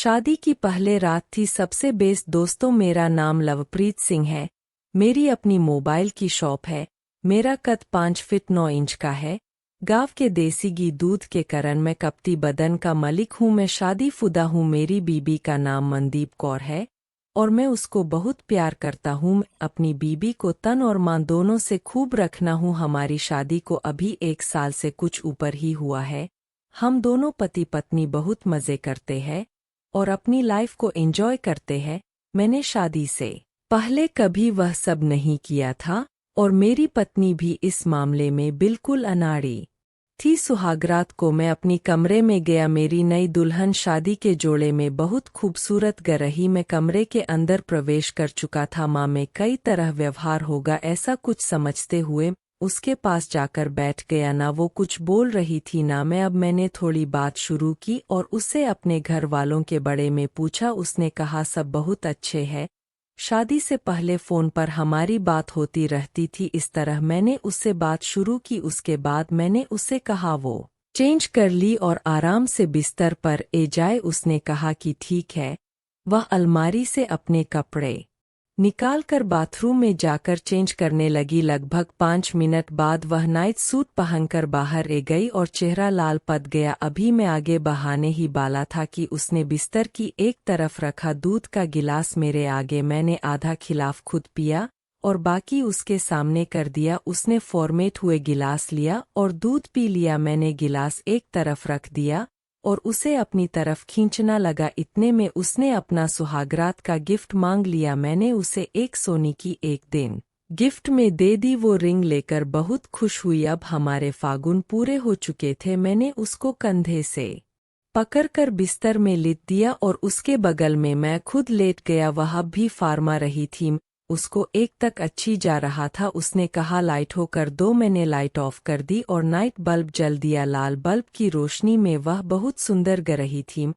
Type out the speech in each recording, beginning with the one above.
शादी की पहले रात थी। सबसे बेस्ट दोस्तों, मेरा नाम लवप्रीत सिंह है। मेरी अपनी मोबाइल की शॉप है। मेरा कद 5 फीट 9 इंच का है। गांव के देसी घी दूध के कारण मैं कपटी बदन का मलिक हूँ। मैं शादीशुदा हूँ। मेरी बीबी का नाम मनदीप कौर है और मैं उसको बहुत प्यार करता हूँ। अपनी बीबी को तन और मान दोनों से खूब रखना हूँ। हमारी शादी को अभी 1 साल से कुछ ऊपर ही हुआ है। हम दोनों पति पत्नी बहुत मज़े करते हैं और अपनी लाइफ को एंजॉय करते हैं। मैंने शादी से पहले कभी वह सब नहीं किया था और मेरी पत्नी भी इस मामले में बिल्कुल अनाड़ी थी। सुहागरात को मैं अपनी कमरे में गया। मेरी नई दुल्हन शादी के जोड़े में बहुत खूबसूरत ग रही। मैं कमरे के अंदर प्रवेश कर चुका था। माँ में कई तरह व्यवहार होगा ऐसा कुछ समझते हुए उसके पास जाकर बैठ गया। ना वो कुछ बोल रही थी ना मैं। अब मैंने थोड़ी बात शुरू की और उससे अपने घर वालों के बारे में पूछा। उसने कहा सब बहुत अच्छे हैं। शादी से पहले फ़ोन पर हमारी बात होती रहती थी। इस तरह मैंने उससे बात शुरू की। उसके बाद मैंने उससे कहा वो चेंज कर ली और आराम से बिस्तर पर ए जाए। उसने कहा कि ठीक है। वह अलमारी से अपने कपड़े निकाल कर बाथरूम में जाकर चेंज करने लगी। लगभग 5 मिनट बाद वह नाइट सूट पहनकर बाहर ए गई और चेहरा लाल पड़ गया। अभी मैं आगे बढ़ाने ही वाला था कि उसने बिस्तर की एक तरफ रखा दूध का गिलास मेरे आगे। मैंने आधा खिलाफ खुद पिया और बाकी उसके सामने कर दिया। उसने फॉर्मेट हुए गिलास लिया और दूध पी लिया। मैंने गिलास एक तरफ रख दिया और उसे अपनी तरफ खींचना लगा। इतने में उसने अपना सुहागरात का गिफ्ट मांग लिया। मैंने उसे एक सोने की एक दिन गिफ्ट में दे दी। वो रिंग लेकर बहुत खुश हुई। अब हमारे फागुन पूरे हो चुके थे। मैंने उसको कंधे से पकड़कर बिस्तर में लिट दिया और उसके बगल में मैं खुद लेट गया। वह अब भी फार्मा रही थी। उसको एक तक अच्छी जा रहा था। उसने कहा लाइट हो कर दो। मैंने लाइट ऑफ कर दी और नाइट बल्ब जल दिया। लाल बल्ब की रोशनी में वह बहुत सुंदर ग रही थी।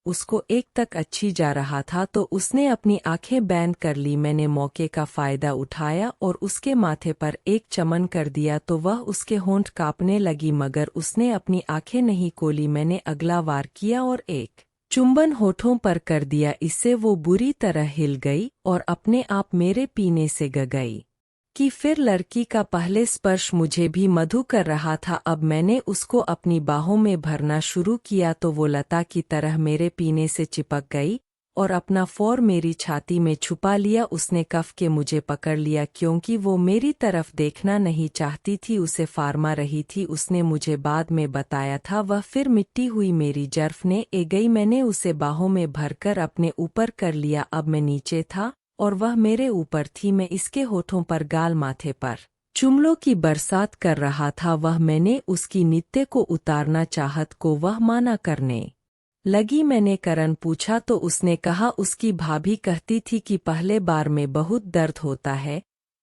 उसको एक तक अच्छी जा रहा था तो उसने अपनी आंखें बैंड कर ली। मैंने मौके का फायदा उठाया और उसके माथे पर एक चमन कर दिया तो वह उसके होंठ कांपने लगी मगर उसने अपनी आंखें नहीं खोली। मैंने अगला वार किया और एक चुंबन होठों पर कर दिया। इससे वो बुरी तरह हिल गई और अपने आप मेरे पीने से ग गई कि फिर लड़की का पहले स्पर्श मुझे भी मधु कर रहा था। अब मैंने उसको अपनी बाहों में भरना शुरू किया तो वो लता की तरह मेरे पीने से चिपक गई और अपना फौर मेरी छाती में छुपा लिया। उसने कफ के मुझे पकड़ लिया क्योंकि वो मेरी तरफ देखना नहीं चाहती थी। उसे फार्मा रही थी। उसने मुझे बाद में बताया था। वह फिर मिट्टी हुई मेरी जर्फ ने ए गई। मैंने उसे बाहों में भरकर अपने ऊपर कर लिया। अब मैं नीचे था और वह मेरे ऊपर थी। मैं इसके होठों पर गाल माथे पर चुम्बलों की बरसात कर रहा था। वह मैंने उसकी नित्य को उतारना चाहत को वह माना करने लगी। मैंने करन पूछा तो उसने कहा उसकी भाभी कहती थी कि पहले बार में बहुत दर्द होता है।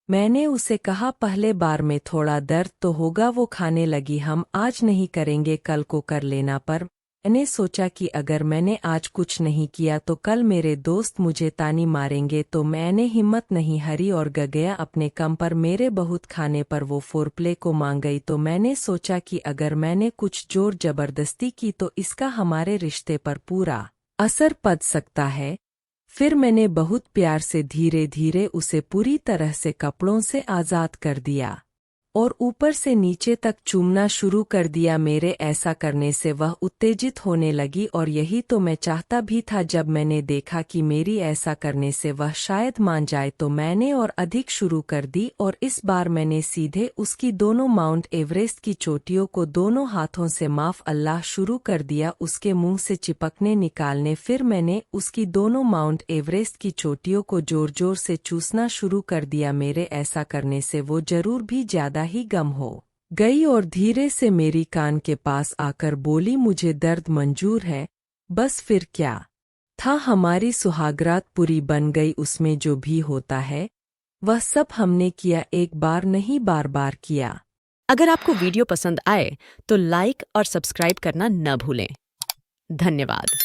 मैंने उसे कहा पहले बार में थोड़ा दर्द तो होगा। वो खाने लगी हम आज नहीं करेंगे कल को कर लेना। पर मैंने सोचा कि अगर मैंने आज कुछ नहीं किया तो कल मेरे दोस्त मुझे तानी मारेंगे तो मैंने हिम्मत नहीं हारी और गया अपने कम पर। मेरे बहुत खाने पर वो फोरप्ले को मांग गई तो मैंने सोचा कि अगर मैंने कुछ जोर जबरदस्ती की तो इसका हमारे रिश्ते पर पूरा असर पड़ सकता है। फिर मैंने बहुत प्यार से धीरे धीरे उसे पूरी तरह से कपड़ों से आज़ाद कर दिया और ऊपर से नीचे तक चूमना शुरू कर दिया। मेरे ऐसा करने से वह उत्तेजित होने लगी और यही तो मैं चाहता भी था। जब मैंने देखा कि मेरी ऐसा करने से वह शायद मान जाए तो मैंने और अधिक शुरू कर दी और इस बार मैंने सीधे उसकी दोनों माउंट एवरेस्ट की चोटियों को दोनों हाथों से माफ अल्लाह शुरू कर दिया। उसके मुंह से चिपकने निकालने। फिर मैंने उसकी दोनों माउंट एवरेस्ट की चोटियों को जोर जोर से चूसना शुरू कर दिया। मेरे ऐसा करने से वो जरूर भी ज्यादा ही गम हो गई और धीरे से मेरी कान के पास आकर बोली मुझे दर्द मंजूर है। बस फिर क्या था, हमारी सुहागरात पूरी बन गई। उसमें जो भी होता है वह सब हमने किया, एक बार नहीं बार बार किया। अगर आपको वीडियो पसंद आए तो लाइक और सब्सक्राइब करना न भूलें। धन्यवाद।